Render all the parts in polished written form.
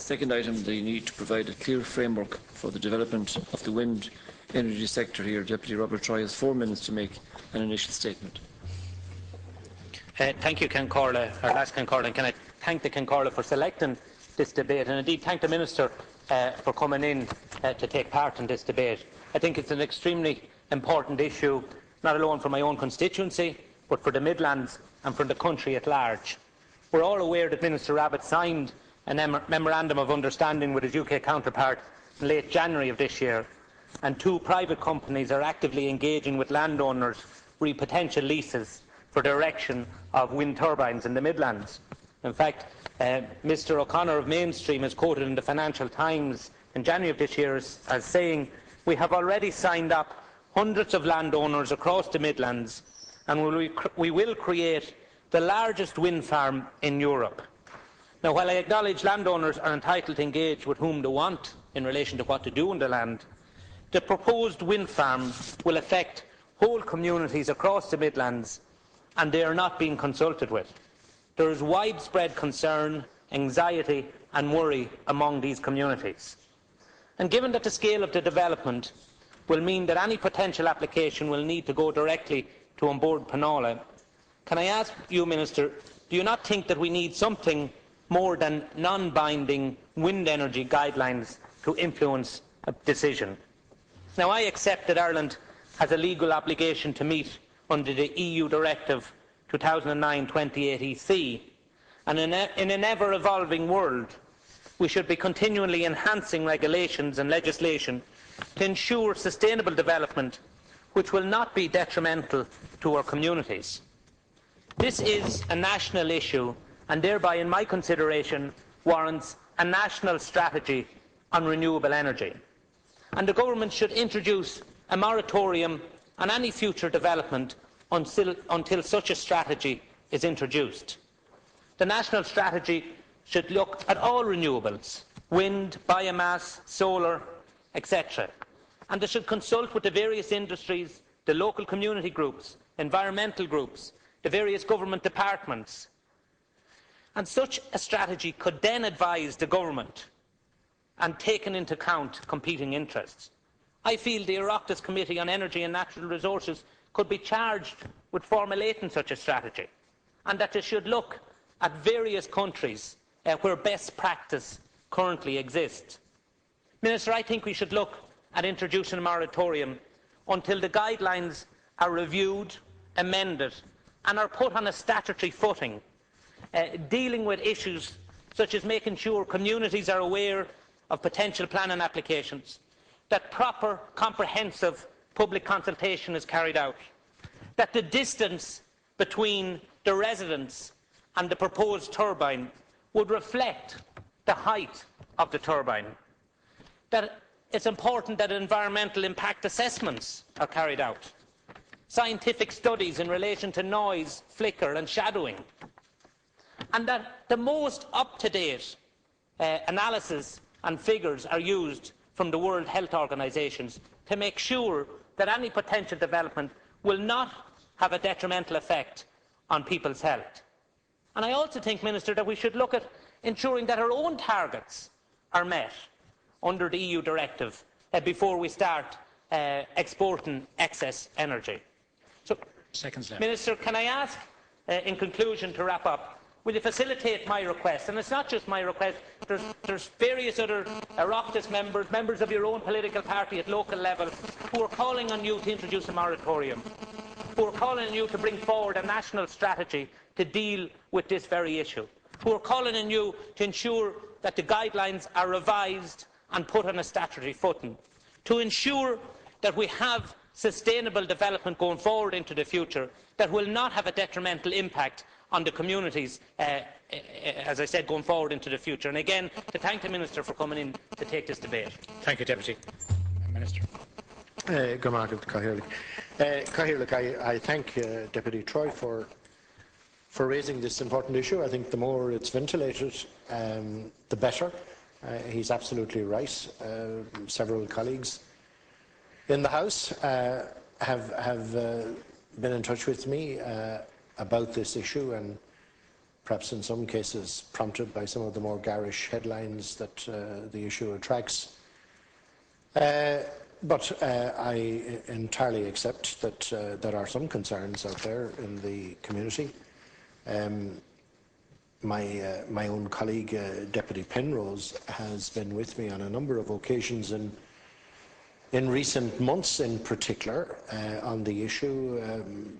Second item, the need to provide a clear framework for the development of the wind energy sector here. Deputy Robert Troy has 4 minutes to make an initial statement. Thank you, Ken Corley, or last Ken Corley, and can I thank the Ken Corley for selecting this debate, and indeed thank the Minister for coming in to take part in this debate. I think it's an extremely important issue, not alone for my own constituency, but for the Midlands and for the country at large. We're all aware that Minister Rabbitte signed a memorandum of understanding with his UK counterpart in late January of this year, and 2 private companies are actively engaging with landowners re potential leases for the erection of wind turbines in the Midlands. In fact, Mr O'Connor of Mainstream is quoted in the Financial Times in January of this year as saying, "We have already signed up hundreds of landowners across the Midlands, and we will create the largest wind farm in Europe." Now, while I acknowledge landowners are entitled to engage with whom they want in relation to what to do on the land, the proposed wind farm will affect whole communities across the Midlands, and they are not being consulted with. There is widespread concern, anxiety and worry among these communities. And given that the scale of the development will mean that any potential application will need to go directly to Onboard Penola, can I ask you, Minister, do you not think that we need something more than non-binding wind energy guidelines to influence a decision? Now, I accept that Ireland has a legal obligation to meet under the EU Directive 2009/28/EC, and in an ever-evolving world, we should be continually enhancing regulations and legislation to ensure sustainable development which will not be detrimental to our communities. This is a national issue, and thereby, in my consideration, warrants a national strategy on renewable energy. And the Government should introduce a moratorium on any future development until such a strategy is introduced. The national strategy should look at all renewables, wind, biomass, solar, etc. And they should consult with the various industries, the local community groups, environmental groups, the various government departments. And such a strategy could then advise the Government and take into account competing interests. I feel the Oireachtas Committee on Energy and Natural Resources could be charged with formulating such a strategy, and that they should look at various countries where best practice currently exists. Minister, I think we should look at introducing a moratorium until the guidelines are reviewed, amended and are put on a statutory footing, dealing with issues such as making sure communities are aware of potential planning applications, that proper, comprehensive public consultation is carried out, that the distance between the residents and the proposed turbine would reflect the height of the turbine, that it's important that environmental impact assessments are carried out, scientific studies in relation to noise, flicker and shadowing, and that the most up-to-date analysis and figures are used from the World Health Organisations to make sure that any potential development will not have a detrimental effect on people's health. And I also think, Minister, that we should look at ensuring that our own targets are met under the EU directive before we start exporting excess energy. So, Minister, can I ask, in conclusion, to wrap up, will you facilitate my request? And it's not just my request, there's various other Oireachtas members, members of your own political party at local level, who are calling on you to introduce a moratorium, who are calling on you to bring forward a national strategy to deal with this very issue, who are calling on you to ensure that the guidelines are revised and put on a statutory footing, to ensure that we have sustainable development going forward into the future that will not have a detrimental impact on the communities, as I said, going forward into the future. And again, to thank the Minister for coming in to take this debate. Thank you, Deputy Minister. I thank Deputy Troy for raising this important issue. I think the more it's ventilated, the better. He's absolutely right. Several colleagues in the House have been in touch with me about this issue, and perhaps in some cases prompted by some of the more garish headlines that the issue attracts. But I entirely accept that there are some concerns out there in the community. My own colleague, Deputy Penrose, has been with me on a number of occasions in recent months in particular on the issue,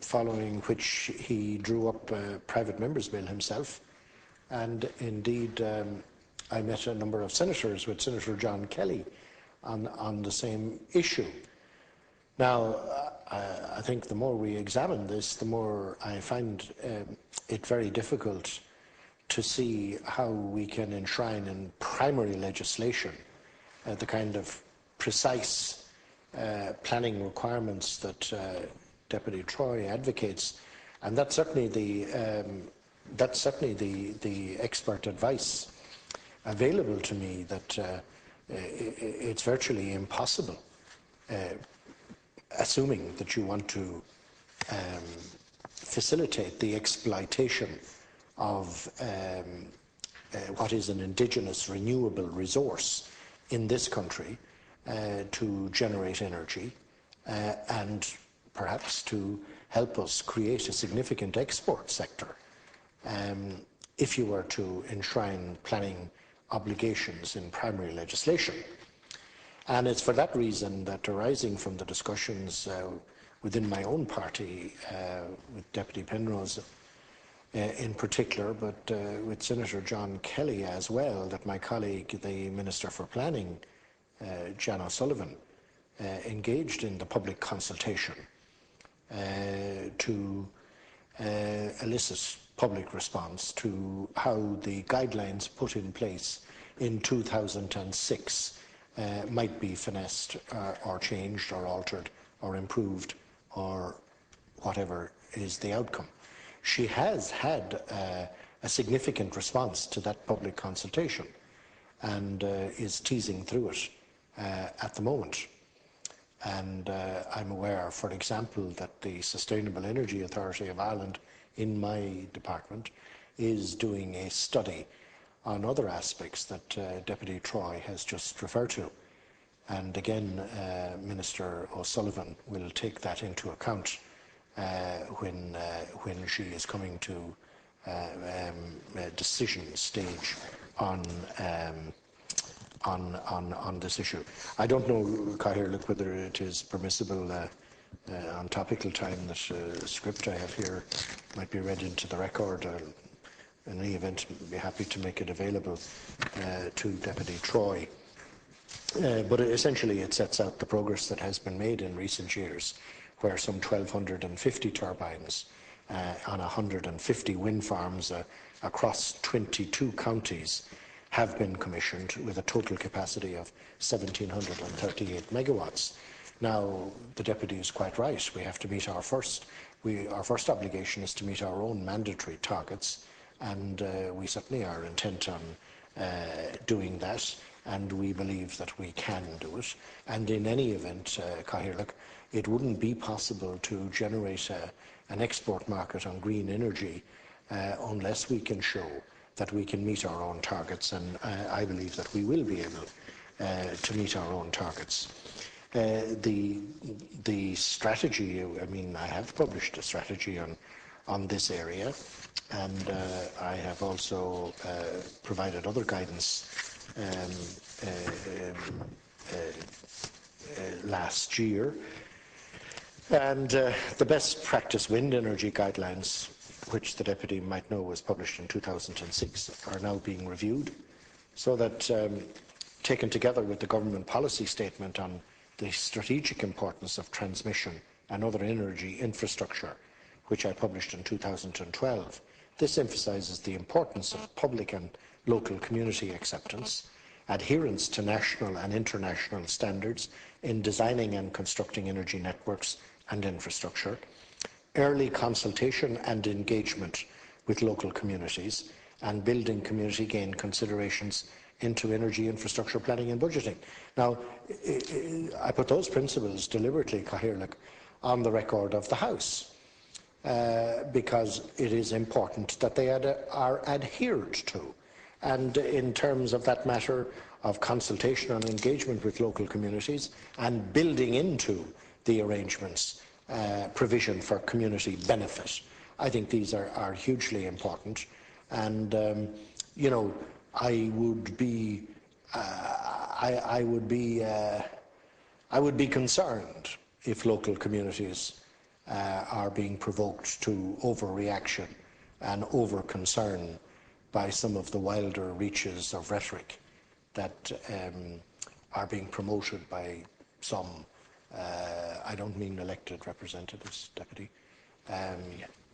following which he drew up a private member's bill himself. And indeed, I met a number of senators with Senator John Kelly on the same issue. Now, I think the more we examine this, the more I find it very difficult to see how we can enshrine in primary legislation the kind of precise planning requirements that Deputy Troy advocates, and that's certainly the expert advice available to me, that it's virtually impossible, assuming that you want to facilitate the exploitation of what is an indigenous renewable resource in this country to generate energy and perhaps to help us create a significant export sector, if you were to enshrine planning obligations in primary legislation. And it's for that reason that, arising from the discussions within my own party, with Deputy Penrose in particular, but with Senator John Kelly as well, that my colleague, the Minister for Planning, Jan O'Sullivan, engaged in the public consultation to elicit public response to how the guidelines put in place in 2006 might be finessed or changed or altered or improved, or whatever is the outcome. She has had a significant response to that public consultation and is teasing through it at the moment. And I'm aware, for example, that the Sustainable Energy Authority of Ireland in my department is doing a study on other aspects that Deputy Troy has just referred to. And again, Minister O'Sullivan will take that into account when she is coming to a decision stage on this issue. I don't know, Cathaoirleach, look, whether it is permissible on topical time that a script I have here might be read into the record. In any event, I'd be happy to make it available to Deputy Troy. But essentially it sets out the progress that has been made in recent years, where some 1,250 turbines on 150 wind farms across 22 counties have been commissioned, with a total capacity of 1,738 megawatts. Now, the Deputy is quite right. We have to meet our first obligation is to meet our own mandatory targets, and we certainly are intent on doing that, and we believe that we can do it. And in any event, Cathaoirleach, it wouldn't be possible to generate an export market on green energy unless we can show that we can meet our own targets, and I believe that we will be able to meet our own targets. The strategy, I mean, I have published a strategy on this area, and I have also provided other guidance last year. And the best practice wind energy guidelines, which the Deputy might know was published in 2006, are now being reviewed, so that taken together with the government policy statement on the strategic importance of transmission and other energy infrastructure, which I published in 2012, this emphasises the importance of public and local community acceptance, adherence to national and international standards in designing and constructing energy networks and infrastructure, early consultation and engagement with local communities, and building community gain considerations into energy infrastructure planning and budgeting. Now, I put those principles deliberately, Cathaoirleach, on the record of the House. because it is important that they are adhered to. And in terms of that matter of consultation and engagement with local communities and building into the arrangements provision for community benefit, I think these are hugely important. And you know, I would be concerned if local communities are being provoked to overreaction and over-concern by some of the wilder reaches of rhetoric that are being promoted by some, I don't mean elected representatives, Deputy.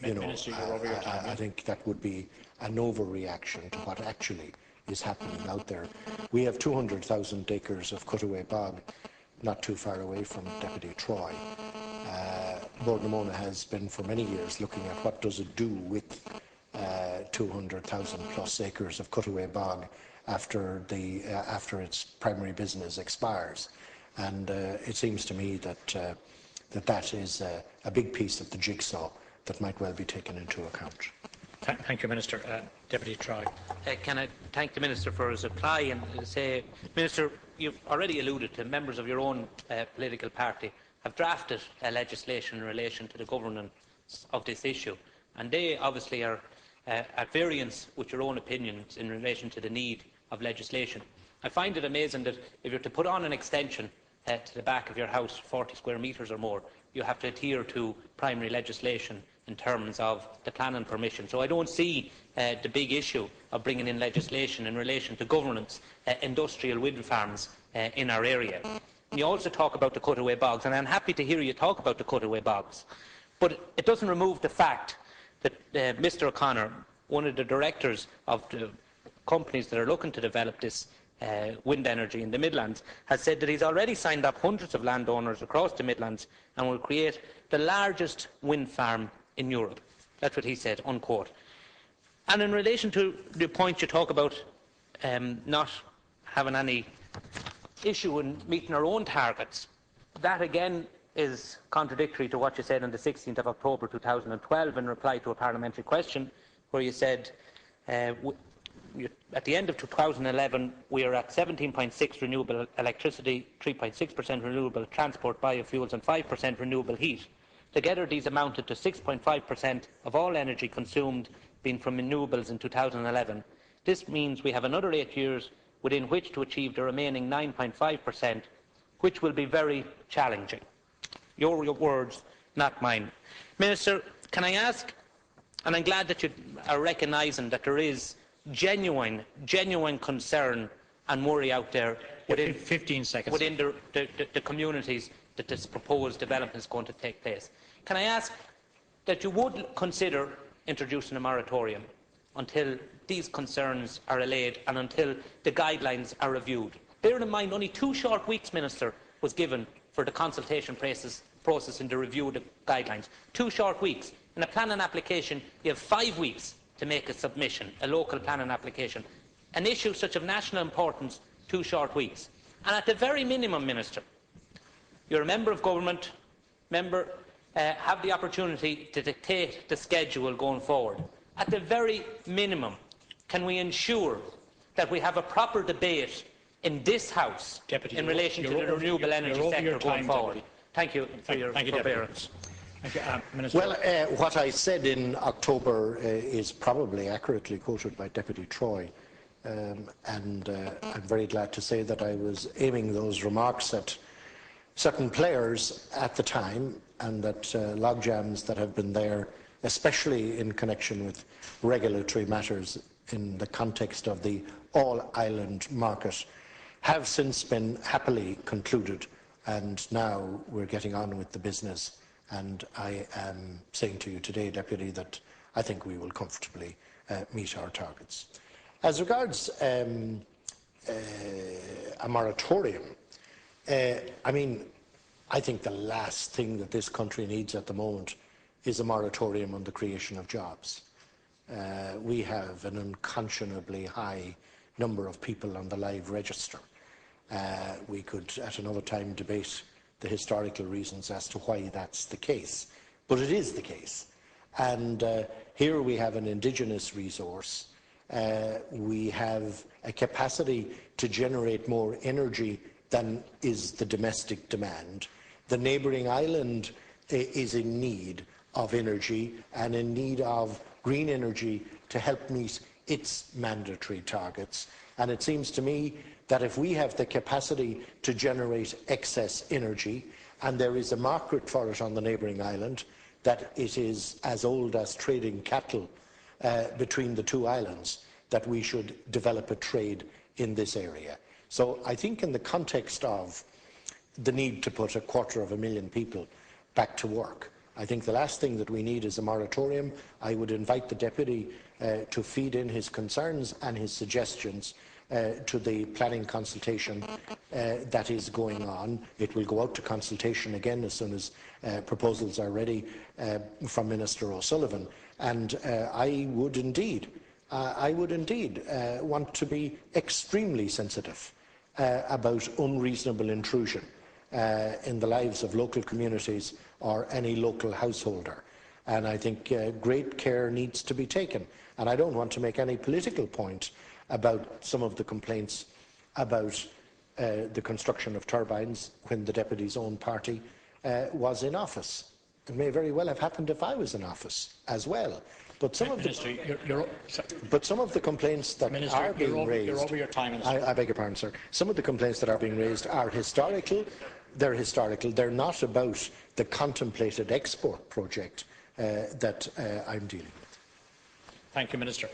You know, Minister, you're over your time. I think that would be an overreaction to what actually is happening out there. We have 200,000 acres of cutaway bog not too far away from Deputy Troy. Bordnamona has been for many years looking at what does it do with 200,000 plus acres of cutaway bog after its primary business expires, and it seems to me that that is a big piece of the jigsaw that might well be taken into account. Thank you, Minister. Deputy Troy. Can I thank the Minister for his reply and say, Minister, you've already alluded to members of your own political party have drafted legislation in relation to the governance of this issue, and they obviously are at variance with your own opinions in relation to the need of legislation. I find it amazing that if you're to put on an extension to the back of your house, 40 square metres or more, you have to adhere to primary legislation in terms of the planning permission. So I don't see the big issue of bringing in legislation in relation to governance, industrial wind farms in our area. And you also talk about the cutaway bogs, and I'm happy to hear you talk about the cutaway bogs. But it doesn't remove the fact that Mr O'Connor, one of the directors of the companies that are looking to develop this wind energy in the Midlands, has said that he's already signed up hundreds of landowners across the Midlands and will create the largest wind farm in Europe. That's what he said, unquote. And in relation to the point you talk about not having any issue in meeting our own targets, that again is contradictory to what you said on the 16th of October 2012 in reply to a parliamentary question, where you said at the end of 2011 we are at 17.6% renewable electricity, 3.6% renewable transport biofuels and 5% renewable heat. Together these amounted to 6.5% of all energy consumed being from renewables in 2011. This means we have another 8 years within which to achieve the remaining 9.5%, which will be very challenging. Your words, not mine. Minister, can I ask, and I'm glad that you are recognising that there is genuine concern and worry out there within, 15 seconds. within the communities that this proposed development is going to take place. Can I ask that you would consider introducing a moratorium until these concerns are allayed and until the guidelines are reviewed? Bear in mind, only 2 short weeks, Minister, was given for the consultation process in the review of the guidelines. 2 short weeks. In a planning application, you have 5 weeks to make a submission, a local planning application. An issue such of national importance, 2 short weeks. And at the very minimum, Minister, you're a member of government, have the opportunity to dictate the schedule going forward. At the very minimum, can we ensure that we have a proper debate in this House in relation to the renewable energy sector going forward? Thank you for your forbearance. Well, what I said in October is probably accurately quoted by Deputy Troy, and I'm very glad to say that I was aiming those remarks at certain players at the time, and that logjams that have been there, especially in connection with regulatory matters in the context of the all-island market, have since been happily concluded, and now we're getting on with the business. And I am saying to you today, Deputy, that I think we will comfortably meet our targets. As regards a moratorium, I think the last thing that this country needs at the moment is a moratorium on the creation of jobs. We have an unconscionably high number of people on the live register. We could at another time debate the historical reasons as to why that's the case, but it is the case. And here we have an indigenous resource. We have a capacity to generate more energy than is the domestic demand. The neighbouring island is in need of energy and in need of green energy to help meet its mandatory targets. And it seems to me that if we have the capacity to generate excess energy, and there is a market for it on the neighbouring island, that it is as old as trading cattle between the two islands, that we should develop a trade in this area. So I think in the context of the need to put 250,000 people back to work, I think the last thing that we need is a moratorium. I would invite the Deputy to feed in his concerns and his suggestions to the planning consultation that is going on. It will go out to consultation again as soon as proposals are ready from Minister O'Sullivan. And I would indeed want to be extremely sensitive about unreasonable intrusion in the lives of local communities or any local householder. And I think great care needs to be taken. And I don't want to make any political point about some of the complaints about the construction of turbines when the Deputy's own party was in office. It may very well have happened if I was in office as well. But some of the complaints that are being raised... You're over your time, Minister. I beg your pardon, sir. Some of the complaints that are being raised are historical. They're historical. They're not about the contemplated export project that I'm dealing with. Thank you, Minister.